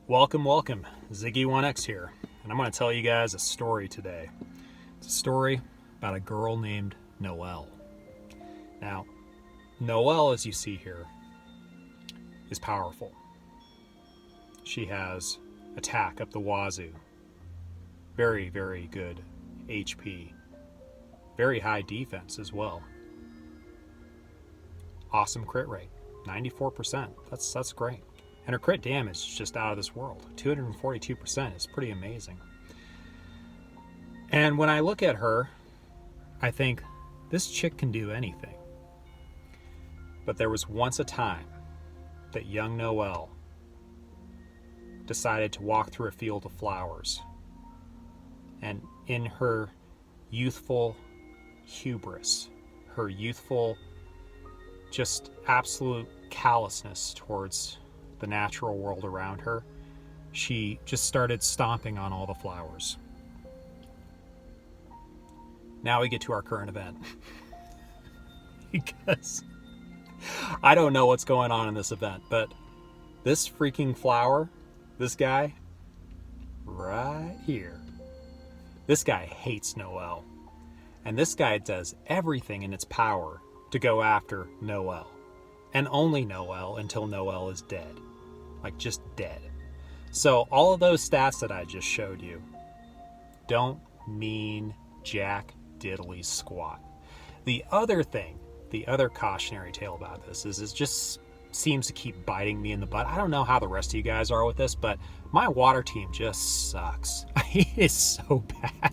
Welcome, welcome. Ziggy1X here, and I'm going to tell you guys a story today. It's a story about a girl named Noelle. Now, Noelle, as you see here, is powerful. She has attack up the wazoo. Very, very good HP. Very high defense as well. Awesome crit rate, 94%. That's great. And her crit damage is just out of this world. 242% is pretty amazing. And when I look at her, I think, this chick can do anything. But there was once a time that young Noelle decided to walk through a field of flowers. And in her youthful hubris, her youthful just absolute callousness towards the natural world around her, she just started stomping on all the flowers. Now we get to our current event. Because I don't know what's going on in this event, but this freaking flower, this guy right here, this guy hates Noelle. And this guy does everything in its power to go after Noelle. And only Noelle until Noelle is dead. Like, just dead. So all of those stats that I just showed you don't mean jack diddly squat. The other thing, the other cautionary tale about this is it just seems to keep biting me in the butt. I don't know how the rest of you guys are with this, but my water team just sucks. It is so bad.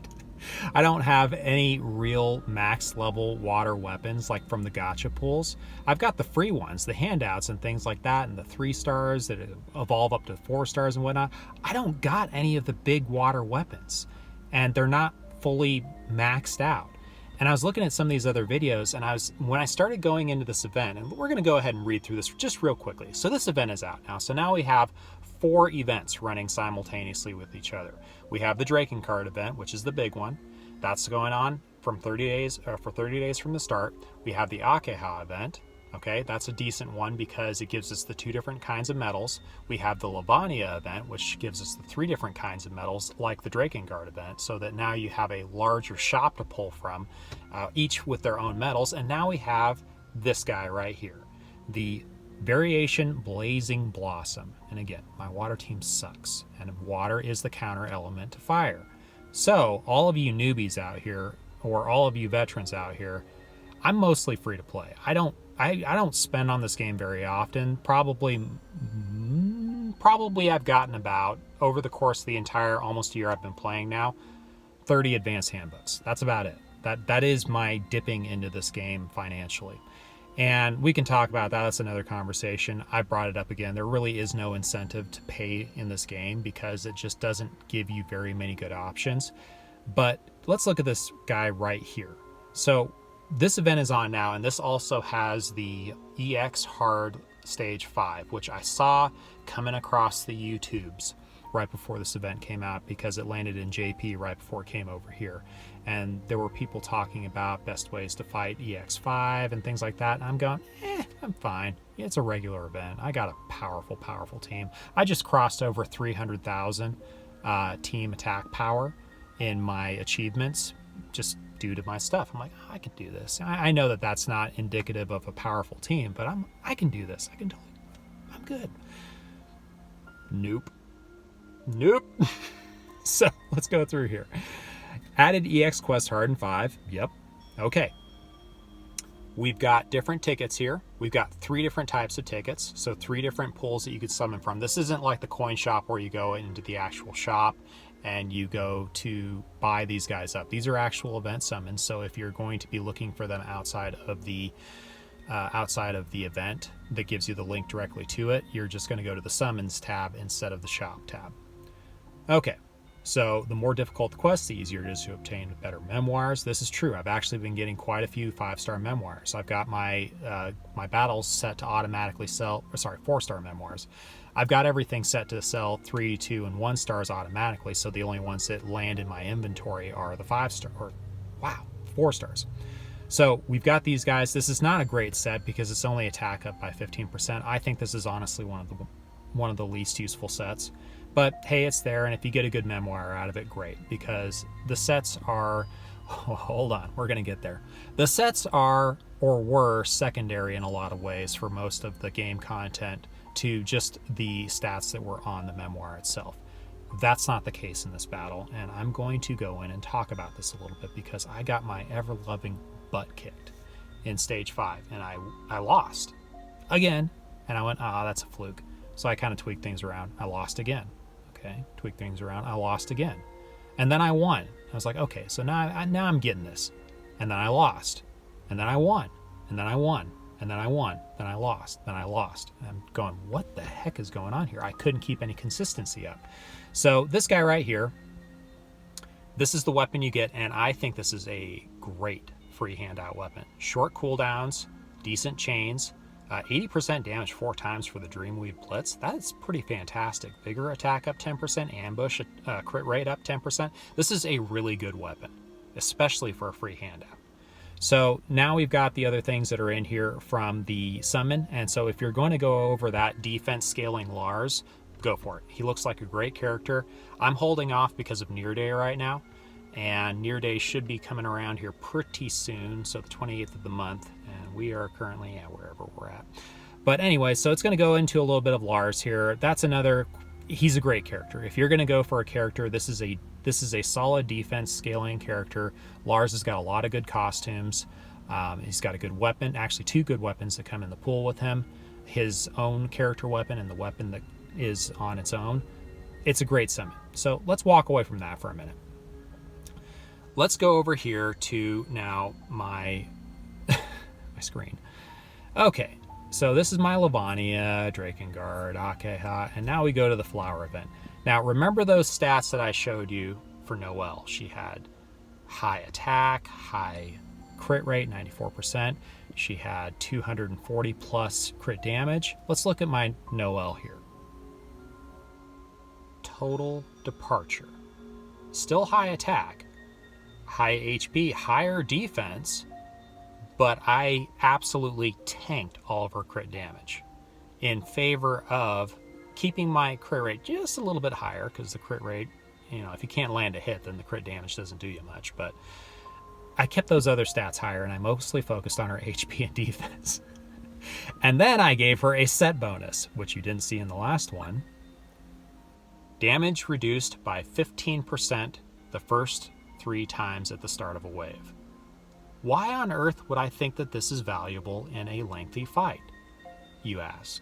I don't have any real max level water weapons like from the gacha pools. I've got the free ones, the handouts and things like that, and the 3 stars that evolve up to 4 stars and whatnot. I don't got any of the big water weapons, and they're not fully maxed out. And I was looking at some of these other videos, and when I started going into this event, and we're going to go ahead and read through this just real quickly. So this event is out now. So now we have 4 events running simultaneously with each other. We have the Draken card event, which is the big one. That's going on from 30 days for 30 days from the start. We have the Akeha event. Okay, that's a decent one because it gives us the 2 different kinds of metals. We have the Lavania event, which gives us the 3 different kinds of metals, like the Drakengard event, so that now you have a larger shop to pull from, each with their own metals. And now we have this guy right here, the Variation Blazing Blossom. And again, my water team sucks, and water is the counter element to fire. So all of you newbies out here, or all of you veterans out here, I'm mostly free to play. I don't spend on this game very often. Probably I've gotten about, over the course of the entire almost year I've been playing now, 30 advanced handbooks. That's about it. That is my dipping into this game financially. And we can talk about that. That's another conversation. I brought it up again. There really is no incentive to pay in this game because it just doesn't give you very many good options. But let's look at this guy right here. So this event is on now, and this also has the EX Hard Stage 5, which I saw coming across the YouTubes right before this event came out because it landed in JP right before it came over here. And there were people talking about best ways to fight EX5 and things like that. And I'm going, I'm fine. It's a regular event. I got a powerful, powerful team. I just crossed over 300,000 team attack power in my achievements just due to my stuff. I'm like, I can do this. I know that that's not indicative of a powerful team, but I can do this. I'm good. Nope. So let's go through here. Added EX Quest Hard in 5. Yep. Okay. We've got different tickets here. We've got 3 different types of tickets. So 3 different pools that you could summon from. This isn't like the coin shop where you go into the actual shop and you go to buy these guys up. These are actual event summons. So if you're going to be looking for them outside of the event that gives you the link directly to it, you're just going to go to the summons tab instead of the shop tab. Okay, so the more difficult the quest, the easier it is to obtain better memoirs. This is true. I've actually been getting quite a few 5-star memoirs. I've got my battles set to automatically sell, 4-star memoirs. I've got everything set to sell 3, 2, and 1 stars automatically, so the only ones that land in my inventory are the 4 stars. So we've got these guys. This is not a great set because it's only attack up by 15%. I think this is honestly one of the least useful sets But hey, it's there, and if you get a good memoir out of it, great, because the sets are, oh, hold on, we're going to get there. The sets are, or were, secondary in a lot of ways for most of the game content to just the stats that were on the memoir itself. That's not the case in this battle, and I'm going to go in and talk about this a little bit because I got my ever-loving butt kicked in stage 5, and I lost again, and I went, that's a fluke. So I kind of tweaked things around. I lost again. Okay, tweaked things around. I lost again, and then I won. I was like, okay, so now I'm getting this, and then I lost, and then I won, and then I won, and then I won, then I lost, then I lost. And I'm going, what the heck is going on here? I couldn't keep any consistency up. So this guy right here, this is the weapon you get, and I think this is a great free handout weapon. Short cooldowns, decent chains, 80% damage 4 times for the Dreamweave Blitz. That's pretty fantastic. Vigor attack up 10%, ambush crit rate up 10%. This is a really good weapon, especially for a free handout. So now we've got the other things that are in here from the summon, and so if you're going to go over that defense scaling Lars, go for it. He looks like a great character. I'm holding off because of Nier Day right now, and Nier Day should be coming around here pretty soon, so the 28th of the month, and we are currently at wherever we're at. But anyway, so it's going to go into a little bit of Lars here. That's another, he's a great character. If you're going to go for a character, this is a solid defense scaling character. Lars has got a lot of good costumes. He's got a good weapon, actually 2 good weapons that come in the pool with him. His own character weapon and the weapon that is on its own. It's a great summon. So let's walk away from that for a minute. Let's go over here to now my my screen. Okay, so this is my Lavania, Drakengard, Akeha, and now we go to the flower event. Now remember those stats that I showed you for Noelle. She had high attack, high crit rate, 94%. She had 240 plus crit damage. Let's look at my Noelle here. Total departure. Still high attack, high HP, higher defense, but I absolutely tanked all of her crit damage in favor of keeping my crit rate just a little bit higher, because the crit rate, you know, if you can't land a hit, then the crit damage doesn't do you much. But I kept those other stats higher, and I mostly focused on her HP and defense. And then I gave her a set bonus, which you didn't see in the last one. Damage reduced by 15% the first 3 times at the start of a wave. Why on earth would I think that this is valuable in a lengthy fight, you ask?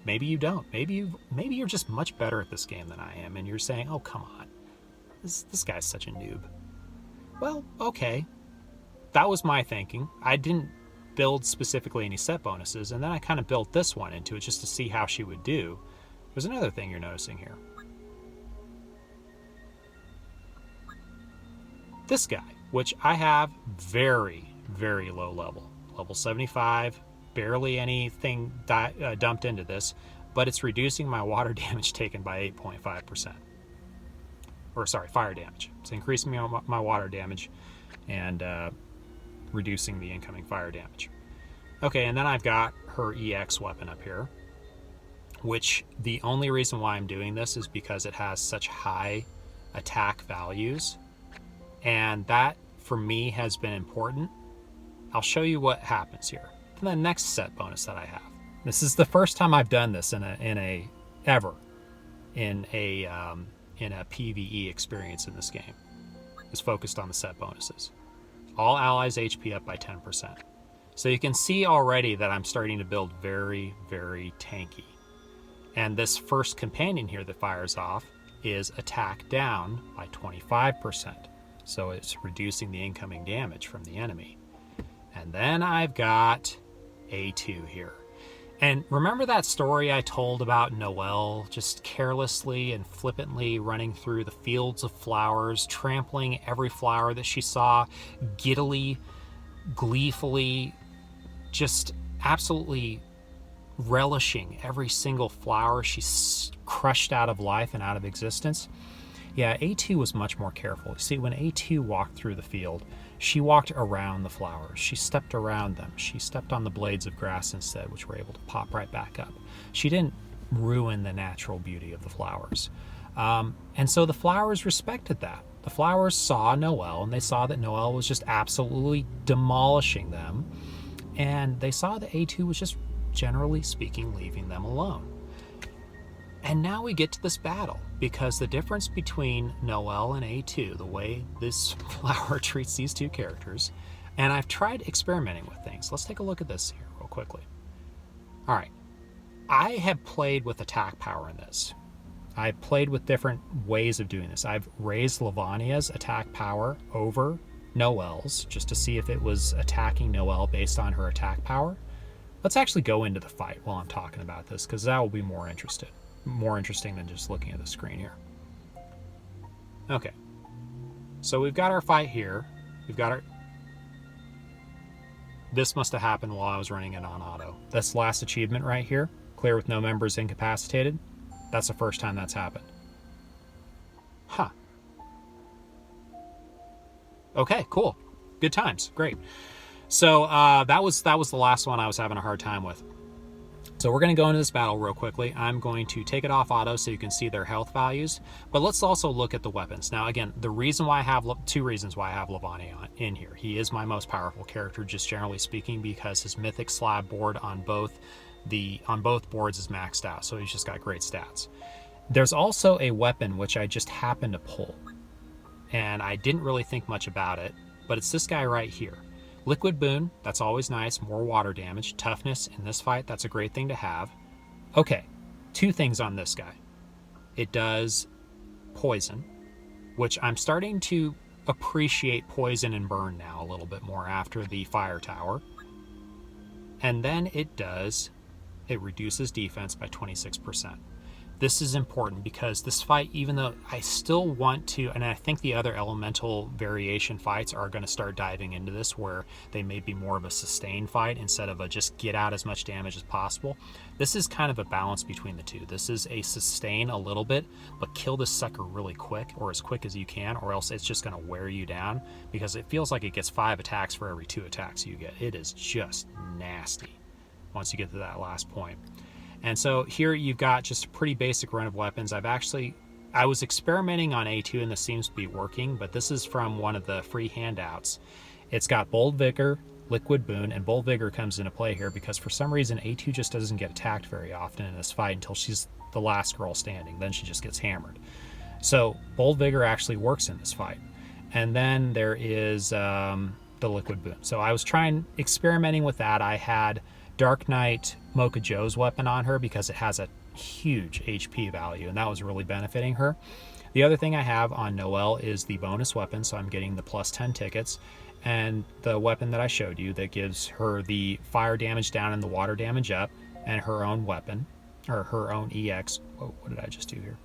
Maybe you don't. Maybe you're just much better at this game than I am, and you're saying, oh, come on. This guy's such a noob. Well, okay. That was my thinking. I didn't build specifically any set bonuses, and then I kind of built this one into it just to see how she would do. There's another thing you're noticing here. This guy, which I have very, very low level. Level 75, barely anything dumped into this, but it's reducing my water damage taken by 8.5%. Or sorry, fire damage. It's increasing my water damage and reducing the incoming fire damage. Okay, and then I've got her EX weapon up here, which the only reason why I'm doing this is because it has such high attack values. And that, for me, has been important. I'll show you what happens here. And the next set bonus that I have. This is the first time I've done this in a PvE experience in this game. It's focused on the set bonuses. All allies HP up by 10%. So you can see already that I'm starting to build very, very tanky. And this first companion here that fires off is attack down by 25%. So it's reducing the incoming damage from the enemy. And then I've got A2 here. And remember that story I told about Noelle just carelessly and flippantly running through the fields of flowers, trampling every flower that she saw, giddily, gleefully, just absolutely relishing every single flower she crushed out of life and out of existence? Yeah, A2 was much more careful. See, when A2 walked through the field, she walked around the flowers. She stepped around them. She stepped on the blades of grass instead, which were able to pop right back up. She didn't ruin the natural beauty of the flowers. And so the flowers respected that. The flowers saw Noelle, and they saw that Noelle was just absolutely demolishing them. And they saw that A2 was just, generally speaking, leaving them alone. And now we get to this battle, because the difference between Noelle and A2, the way this flower treats these two characters, and I've tried experimenting with things. Let's take a look at this here real quickly. All right. I have played with attack power in this. I've played with different ways of doing this. I've raised Lavania's attack power over Noelle's just to see if it was attacking Noelle based on her attack power. Let's actually go into the fight while I'm talking about this, because that will be more interesting than just looking at the screen here. Okay. So we've got our fight here. We've got our... This must have happened while I was running it on auto. This last achievement right here, clear with no members incapacitated. That's the first time that's happened. Huh. Okay, cool. Good times. Great. So that was the last one I was having a hard time with. So we're going to go into this battle real quickly. I'm going to take it off auto so you can see their health values. But let's also look at the weapons. Now, again, the reason why I have two reasons why I have Lavania in here. He is my most powerful character, just generally speaking, because his mythic slab board on both boards is maxed out. So he's just got great stats. There's also a weapon which I just happened to pull, and I didn't really think much about it, but it's this guy right here. Liquid Boon, that's always nice, more water damage. Toughness in this fight, that's a great thing to have. Okay, two things on this guy. It does poison, which I'm starting to appreciate poison and burn now a little bit more after the fire tower. And then it reduces defense by 26%. This is important because this fight, even though I still want to, and I think the other elemental variation fights are going to start diving into this, where they may be more of a sustained fight instead of a just get out as much damage as possible. This is kind of a balance between the two. This is a sustain a little bit, but kill this sucker really quick, or as quick as you can, or else it's just going to wear you down, because it feels like it gets 5 attacks for every 2 attacks you get. It is just nasty once you get to that last point. And so here you've got just a pretty basic run of weapons. I was experimenting on A2 and this seems to be working, but this is from one of the free handouts. It's got Bold Vigor, Liquid Boon, and Bold Vigor comes into play here because for some reason A2 just doesn't get attacked very often in this fight until she's the last girl standing. Then she just gets hammered. So Bold Vigor actually works in this fight. And then there is the Liquid Boon. So I was experimenting with that. I had Dark Knight Mocha Joe's weapon on her because it has a huge HP value, and that was really benefiting her. The other thing I have on Noelle is the bonus weapon, so I'm getting the plus 10 tickets, and the weapon that I showed you that gives her the fire damage down and the water damage up, and her own weapon, or her own EX. Whoa, what did I just do here?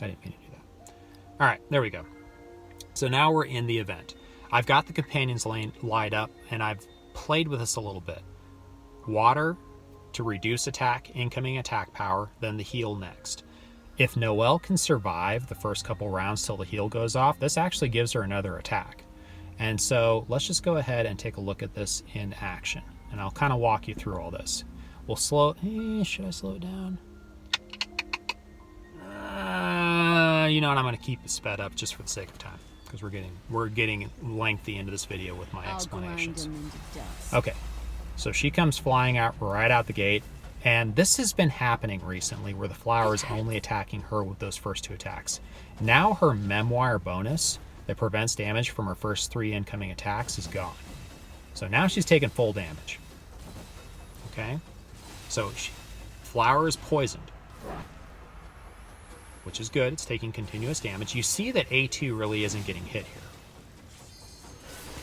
I didn't mean to do that. All right, there we go. So now we're in the event. I've got the companions lined up, and I've played with this a little bit. Water to reduce incoming attack power, then the heal next. If Noelle can survive the first couple rounds till the heal goes off, this actually gives her another attack. And so let's just go ahead and take a look at this in action. And I'll kind of walk you through all this. We'll should I slow it down? You know what, I'm going to keep it sped up just for the sake of time, because we're getting lengthy into this video with my explanations. Okay. So she comes flying out right out the gate, and this has been happening recently where the flower is only attacking her with those first 2 attacks. Now her memoir bonus that prevents damage from her first 3 incoming attacks is gone. So now she's taking full damage. Okay? So flower is poisoned, which is good. It's taking continuous damage. You see that A2 really isn't getting hit here.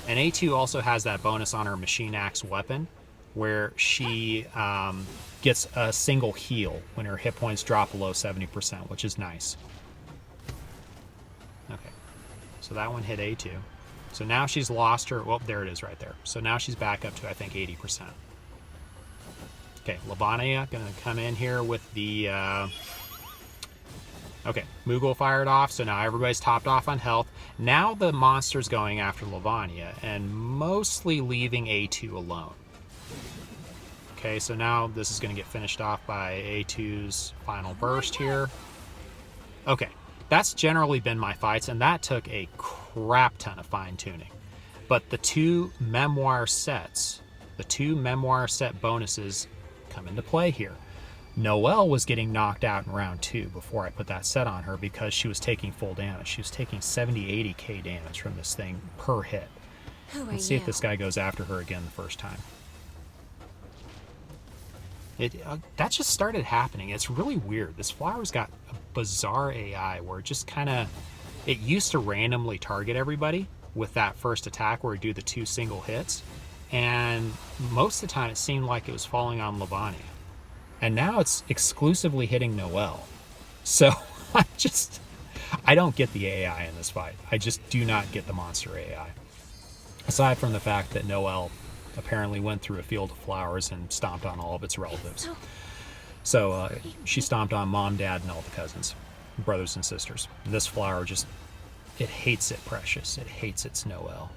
And A2 also has that bonus on her machine axe weapon, where she gets a single heal when her hit points drop below 70%, which is nice. Okay, so that one hit A2. So now she's lost her, well, there it is right there. So now she's back up to, I think, 80%. Okay, Lavania gonna come in here with the, okay, Moogle fired off, so now everybody's topped off on health. Now the monster's going after Lavania and mostly leaving A2 alone. Okay, so now this is going to get finished off by A2's final burst here. Okay, that's generally been my fights, and that took a crap ton of fine-tuning. But the two memoir set bonuses come into play here. Noelle was getting knocked out in round 2 before I put that set on her because she was taking full damage. She was taking 70-80k damage from this thing per hit. Let's see if this guy goes after her again the first time. That just started happening. It's really weird. This flower's got a bizarre AI where it just kind of... It used to randomly target everybody with that first attack where it do the 2 single hits. And most of the time it seemed like it was falling on Lavania. And now it's exclusively hitting Noelle. So I don't get the AI in this fight. I just do not get the monster AI. Aside from the fact that Noelle apparently went through a field of flowers and stomped on all of its relatives. So she stomped on mom, dad, and all the cousins, brothers and sisters. This flower just, it hates it precious. It hates its Noelle.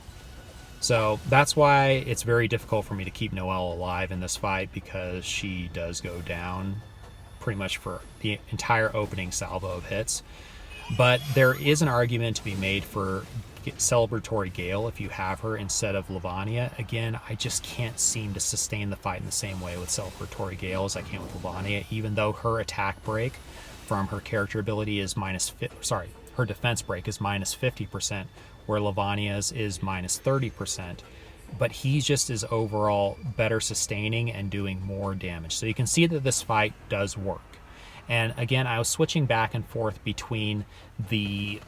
So that's why it's very difficult for me to keep Noelle alive in this fight, because she does go down pretty much for the entire opening salvo of hits. But there is an argument to be made for Celebratory Gale if you have her instead of Lavania. Again, I just can't seem to sustain the fight in the same way with Celebratory Gale as I can with Lavania, even though her attack break from her character ability is her defense break is minus 50%, where Lavania's is minus 30%. But he just is overall better sustaining and doing more damage. So you can see that this fight does work. And again, I was switching back and forth between the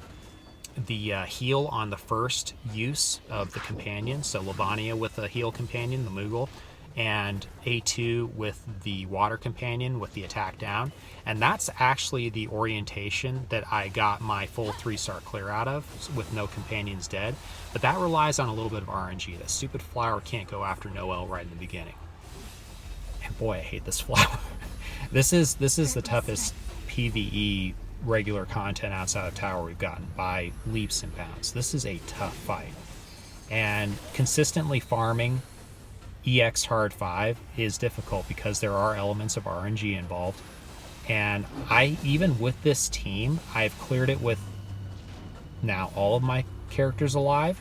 heal on the first use of the companion, so Lavania with the heal companion, the Moogle, and A2 with the water companion with the attack down. And that's actually the orientation that I got my full 3-star clear out of, with no companions dead. But that relies on a little bit of RNG. That stupid flower can't go after Noelle right in the beginning. And boy, I hate this flower. This is the toughest PvE regular content outside of Tower we've gotten by leaps and bounds. This is a tough fight, and consistently farming EX hard 5 is difficult because there are elements of RNG involved. And even with this team, I've cleared it with now all of my characters alive,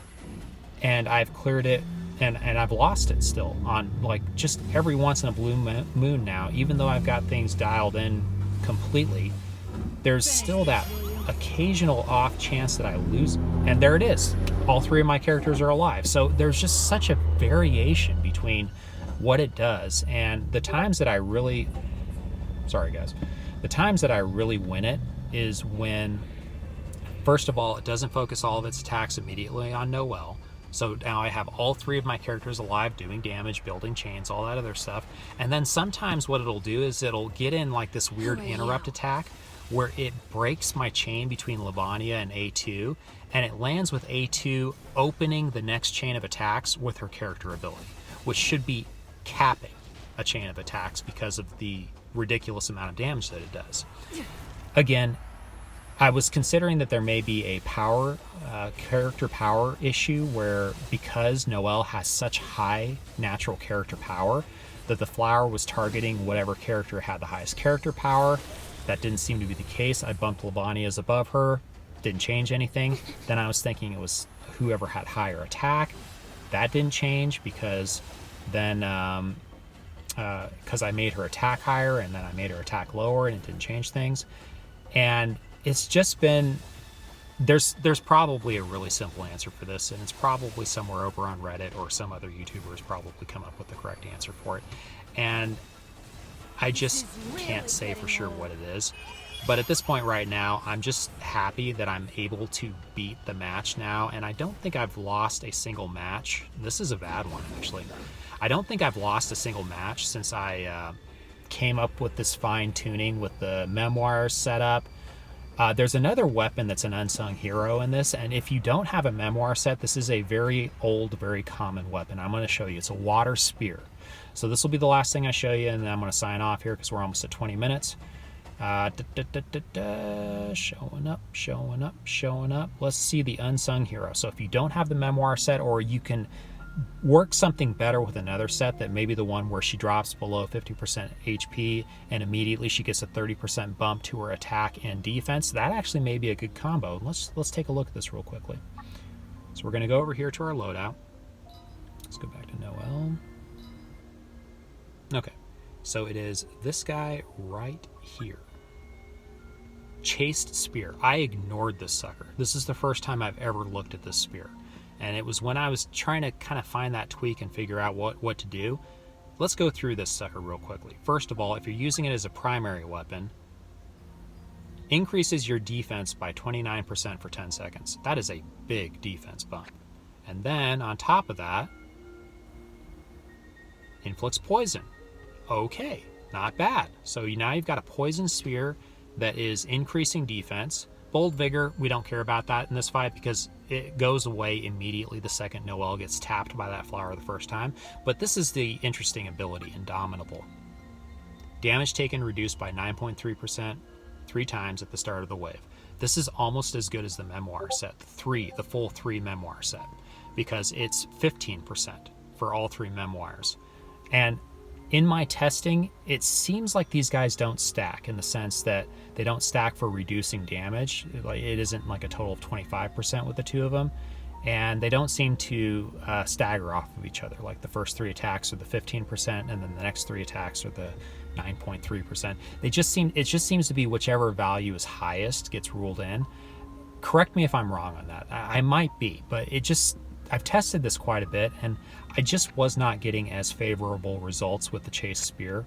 and I've cleared it and I've lost it still on like just every once in a blue moon now. Even though I've got things dialed in completely, there's still that occasional off chance that I lose. And there it is. All 3 of my characters are alive. So there's just such a variation between what it does. And the times that I really... Sorry, guys. The times that I really win it is when, first of all, it doesn't focus all of its attacks immediately on Noelle. So now I have all 3 of my characters alive, doing damage, building chains, all that other stuff. And then sometimes what it'll do is it'll get in like this weird interrupt attack where it breaks my chain between Lavania and A2, and it lands with A2 opening the next chain of attacks with her character ability, which should be capping a chain of attacks because of the ridiculous amount of damage that it does. Again, I was considering that there may be a character power issue where, because Noelle has such high natural character power, that the flower was targeting whatever character had the highest character power. That didn't seem to be the case. I bumped Lavania's above her, didn't change anything. Then I was thinking it was whoever had higher attack. That didn't change because then because I made her attack higher and then I made her attack lower, and it didn't change things. And it's just been, there's probably a really simple answer for this, and it's probably somewhere over on Reddit, or some other YouTuber has probably come up with the correct answer for it. And I just can't say for sure what it is. But at this point right now, I'm just happy that I'm able to beat the match now, and I don't think I've lost a single match. This is a bad one, actually. I don't think I've lost a single match since I came up with this fine-tuning with the memoirs set up. There's another weapon that's an unsung hero in this, and if you don't have a memoir set, this is a very old, very common weapon. I'm going to show you. It's a water spear. So this will be the last thing I show you, and then I'm going to sign off here because we're almost at 20 minutes. Showing up, showing up, showing up. Let's see the unsung hero. So if you don't have the memoir set, or you can work something better with another set, that maybe the one where she drops below 50% HP and immediately she gets a 30% bump to her attack and defense. That actually may be a good combo. Let's take a look at this real quickly. So we're going to go over here to our loadout. Let's go back to Noelle. Okay, so it is this guy right here. Chased spear. I ignored this sucker. This is the first time I've ever looked at this spear. And it was when I was trying to kind of find that tweak and figure out what to do. Let's go through this sucker real quickly. First of all, if you're using it as a primary weapon, increases your defense by 29% for 10 seconds. That is a big defense bump. And then on top of that, inflicts poison. Okay, not bad. So now you've got a poison spear that is increasing defense. Bold Vigor, we don't care about that in this fight because it goes away immediately the second Noelle gets tapped by that flower the first time. But this is the interesting ability, Indomitable. Damage taken reduced by 9.3% 3 times at the start of the wave. This is almost as good as the memoir set, the full 3 memoir set, because it's 15% for all 3 memoirs. And in my testing, it seems like these guys don't stack, in the sense that they don't stack for reducing damage. It isn't like a total of 25% with the 2 of them. And they don't seem to stagger off of each other. Like the first 3 attacks are the 15%, and then the next 3 attacks are the 9.3%. It just seems to be whichever value is highest gets ruled in. Correct me if I'm wrong on that. I might be, but I've tested this quite a bit, and I just was not getting as favorable results with the Chase Spear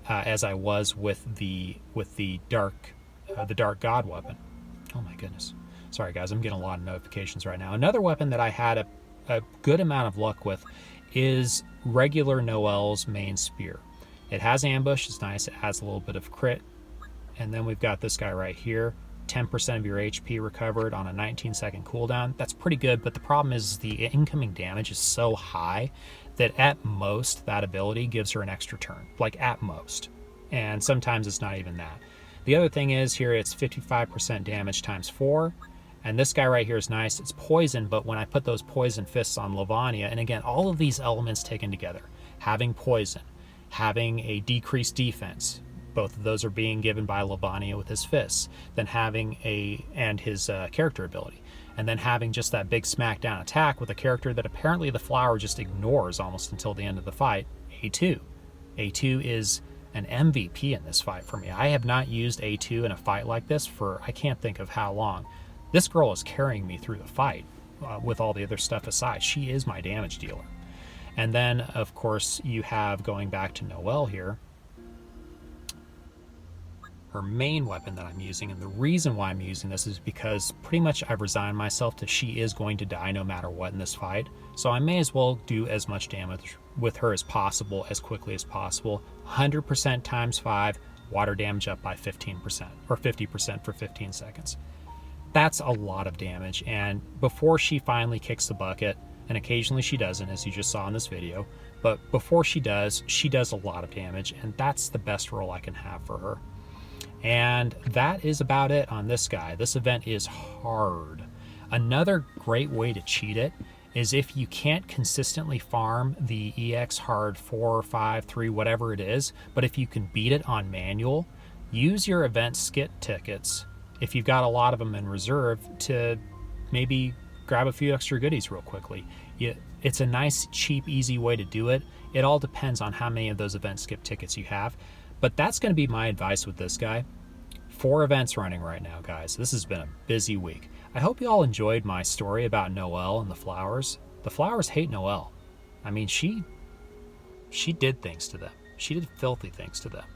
as I was with the Dark God weapon. Oh my goodness. Sorry guys, I'm getting a lot of notifications right now. Another weapon that I had a good amount of luck with is regular Noelle's main spear. It has ambush, it's nice, it has a little bit of crit. And then we've got this guy right here. 10% of your HP recovered on a 19-second cooldown. That's pretty good, but the problem is the incoming damage is so high that at most that ability gives her an extra turn, like at most. And sometimes it's not even that. The other thing is here it's 55% damage times 4. And this guy right here is nice. It's poison, but when I put those poison fists on Lavania, and again, all of these elements taken together, having poison, having a decreased defense, both of those are being given by Lavania with his fists, then having his character ability, and then having just that big smackdown attack with a character that apparently the flower just ignores almost until the end of the fight, A2. A2 is an MVP in this fight for me. I have not used A2 in a fight like this for I can't think of how long. This girl is carrying me through the fight with all the other stuff aside. She is my damage dealer. And then, of course, you have, going back to Noelle here, her main weapon that I'm using, and the reason why I'm using this is because pretty much I've resigned myself to she is going to die no matter what in this fight, so I may as well do as much damage with her as possible, as quickly as possible. 100% times 5, water damage up by 15%, or 50% for 15 seconds. That's a lot of damage, and before she finally kicks the bucket, and occasionally she doesn't, as you just saw in this video, but before she does a lot of damage, and that's the best role I can have for her. And that is about it on this guy. This event is hard. Another great way to cheat it is if you can't consistently farm the EX hard 4, 5, 3, whatever it is, but if you can beat it on manual, use your event skit tickets, if you've got a lot of them in reserve, to maybe grab a few extra goodies real quickly. It's a nice, cheap, easy way to do it. It all depends on how many of those event skip tickets you have. But that's going to be my advice with this guy. 4 events running right now, guys. This has been a busy week. I hope you all enjoyed my story about Noelle and the flowers. The flowers hate Noelle. I mean, she did things to them. She did filthy things to them.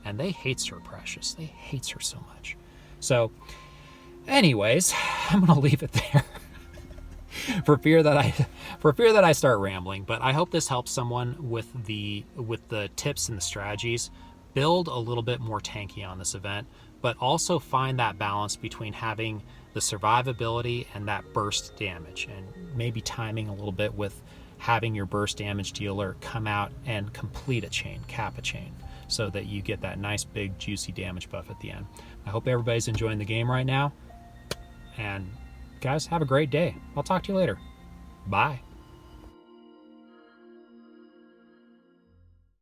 And they hates her precious. They hates her so much. So, anyways, I'm going to leave it there. for fear that I start rambling. But I hope this helps someone with the tips and the strategies. Build a little bit more tanky on this event, but also find that balance between having the survivability and that burst damage, and maybe timing a little bit with having your burst damage dealer come out and complete a chain, cap a chain, so that you get that nice big juicy damage buff at the end. I hope everybody's enjoying the game right now, and guys, have a great day. I'll talk to you later. Bye.